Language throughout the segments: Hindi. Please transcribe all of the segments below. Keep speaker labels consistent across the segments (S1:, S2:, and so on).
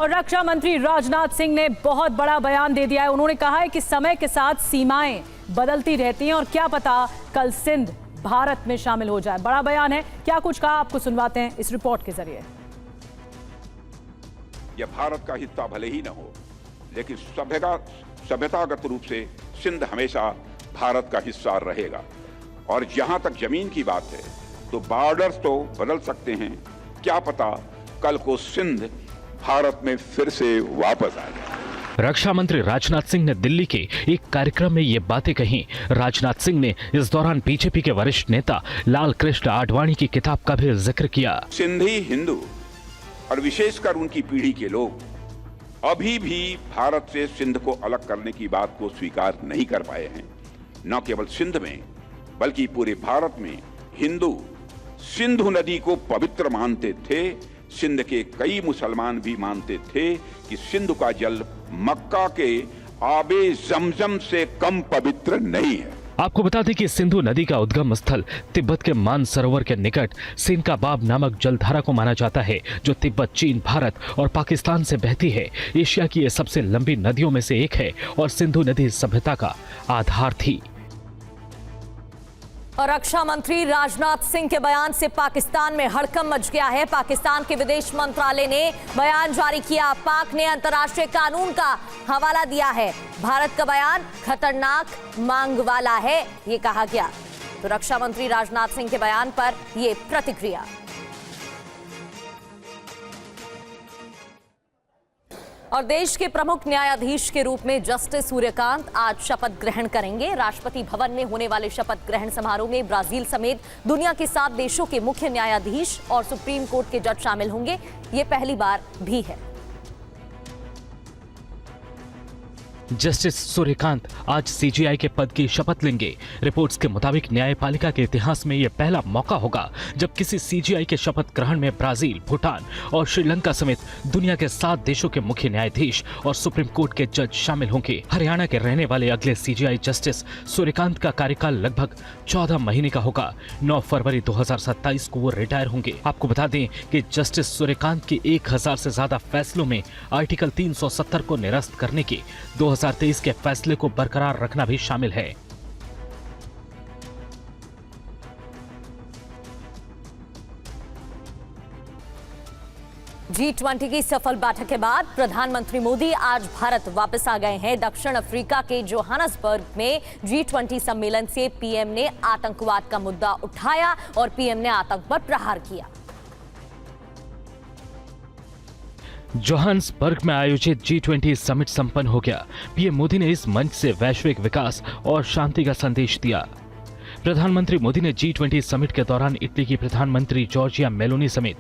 S1: और रक्षा मंत्री राजनाथ सिंह ने बहुत बड़ा बयान दे दिया है। उन्होंने कहा है कि समय के साथ सीमाएं बदलती रहती हैं और क्या पता कल सिंध भारत में शामिल हो जाए। बड़ा बयान है, क्या कुछ कहा आपको सुनवाते हैं इस रिपोर्ट के जरिए।
S2: यह भारत का हिस्सा भले ही न हो, लेकिन सभ्यतागत रूप से सिंध हमेशा भारत का हिस्सा रहेगा। और जहां तक जमीन की बात है तो बॉर्डर्स तो बदल सकते हैं, क्या पता कल को सिंध भारत में फिर से वापस आ जाए।
S3: रक्षा मंत्री राजनाथ सिंह ने दिल्ली के एक कार्यक्रम में ये बातें कही। राजनाथ सिंह ने इस दौरान बीजेपी के वरिष्ठ नेता लाल कृष्ण आडवाणी की किताब का भी जिक्र किया।
S2: सिंधी हिंदू और विशेषकर उनकी पीढ़ी के लोग अभी भी भारत से सिंध को अलग करने की बात को स्वीकार नहीं कर पाए हैं। न केवल सिंध में बल्कि पूरे भारत में हिंदू सिंधु नदी को पवित्र मानते थे। सिंध के कई मुसलमान भी मानते थे कि सिंधु का जल मक्का के आबे जमजम से कम पवित्र नहीं है।
S3: आपको बता दें कि सिंधु नदी का उद्गम स्थल तिब्बत के मानसरोवर के निकट सिनकाबाब नामक जलधारा को माना जाता है, जो तिब्बत, चीन, भारत और पाकिस्तान से बहती है। एशिया की यह सबसे लंबी नदियों में से एक है और सिंधु नदी सभ्यता का आधार थी।
S4: और रक्षा मंत्री राजनाथ सिंह के बयान से पाकिस्तान में हड़कंप मच गया है। पाकिस्तान के विदेश मंत्रालय ने बयान जारी किया। पाक ने अंतर्राष्ट्रीय कानून का हवाला दिया है। भारत का बयान खतरनाक मांग वाला है, ये कहा गया। तो रक्षा मंत्री राजनाथ सिंह के बयान पर ये प्रतिक्रिया। और देश के प्रमुख न्यायाधीश के रूप में जस्टिस सूर्यकांत आज शपथ ग्रहण करेंगे। राष्ट्रपति भवन में होने वाले शपथ ग्रहण समारोह में ब्राजील समेत दुनिया के 7 देशों के मुख्य न्यायाधीश और सुप्रीम कोर्ट के जज शामिल होंगे। ये पहली बार भी है।
S3: जस्टिस सूर्यकांत आज सीजीआई के पद की शपथ लेंगे। रिपोर्ट्स के मुताबिक न्यायपालिका के इतिहास में यह पहला मौका होगा जब किसी सीजीआई के शपथ ग्रहण में ब्राजील, भूटान और श्रीलंका समेत दुनिया के 7 देशों के मुख्य न्यायाधीश और सुप्रीम कोर्ट के जज शामिल होंगे। हरियाणा के रहने वाले अगले सीजीआई जस्टिस सूर्यकांत का कार्यकाल लगभग 14 महीने का होगा। 9 फरवरी 2027 को वो रिटायर होंगे। आपको बता दें कि जस्टिस सूर्यकांत के 1000 से ज्यादा फैसलों में आर्टिकल 370 को निरस्त करने के 2023 के फैसले को बरकरार रखना भी शामिल है।
S4: G20 की सफल बैठक के बाद प्रधानमंत्री मोदी आज भारत वापस आ गए हैं। दक्षिण अफ्रीका के जोहान्सबर्ग में G20 सम्मेलन से पीएम ने आतंकवाद का मुद्दा उठाया और पीएम ने आतंक पर प्रहार किया।
S3: जोहान्सबर्ग में आयोजित G20 समिट संपन्न हो गया। पीएम मोदी ने इस मंच से वैश्विक विकास और शांति का संदेश दिया। प्रधानमंत्री मोदी ने G20 समिट के दौरान इटली की प्रधानमंत्री जॉर्जिया मेलोनी समेत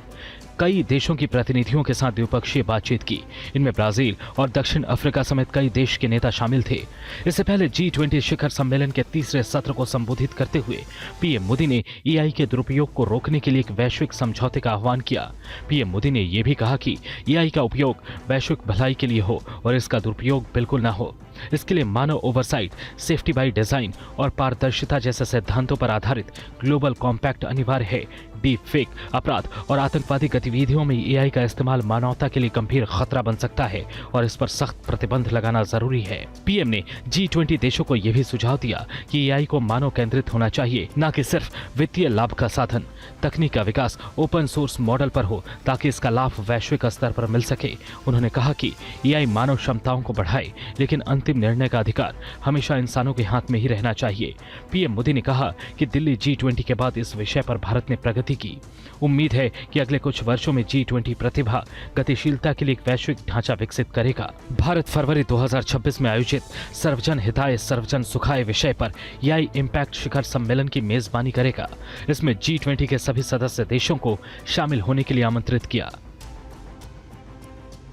S3: कई देशों की प्रतिनिधियों के साथ द्विपक्षीय बातचीत की। इनमें ब्राजील और दक्षिण अफ्रीका समेत कई देश के नेता शामिल थे। इससे पहले G20 शिखर सम्मेलन के 3रे सत्र को संबोधित करते हुए पीएम मोदी ने एआई के दुरुपयोग को रोकने के लिए एक वैश्विक समझौते का आह्वान किया। पीएम मोदी ने यह भी कहा कि एआई का उपयोग वैश्विक भलाई के लिए हो और इसका दुरुपयोग बिल्कुल न हो। इसके लिए मानव ओवरसाइट, सेफ्टी बाय डिजाइन और पारदर्शिता जैसे सिद्धांतों पर आधारित ग्लोबल कॉम्पैक्ट अनिवार्य है। डीप फेक, अपराध और आतंकवादी गतिविधियों में एआई का इस्तेमाल मानवता के लिए गंभीर खतरा बन सकता है और इस पर सख्त प्रतिबंध लगाना जरूरी है। पीएम ने G20 देशों को यह भी सुझाव दिया कि एआई को मानव केंद्रित होना चाहिए, न कि सिर्फ वित्तीय लाभ का साधन। तकनीक का विकास ओपन सोर्स मॉडल पर हो ताकि इसका लाभ वैश्विक स्तर पर मिल सके। उन्होंने कहा कि एआई मानव क्षमताओं को बढ़ाए, लेकिन अंतिम निर्णय का अधिकार हमेशा इंसानों के हाथ में ही रहना चाहिए। पीएम मोदी ने कहा कि दिल्ली G20 के बाद इस विषय पर भारत ने प्रगति की। उम्मीद है कि अगले कुछ वर्षों में G20 प्रतिभा गतिशीलता के लिए एक वैश्विक ढांचा विकसित करेगा। भारत फरवरी 2026 में आयोजित सर्वजन हिताय सर्वजन सुखाय विषय पर एआई इम्पैक्ट शिखर सम्मेलन की मेजबानी करेगा। इसमें G20 के सभी सदस्य देशों को शामिल होने के लिए आमंत्रित किया।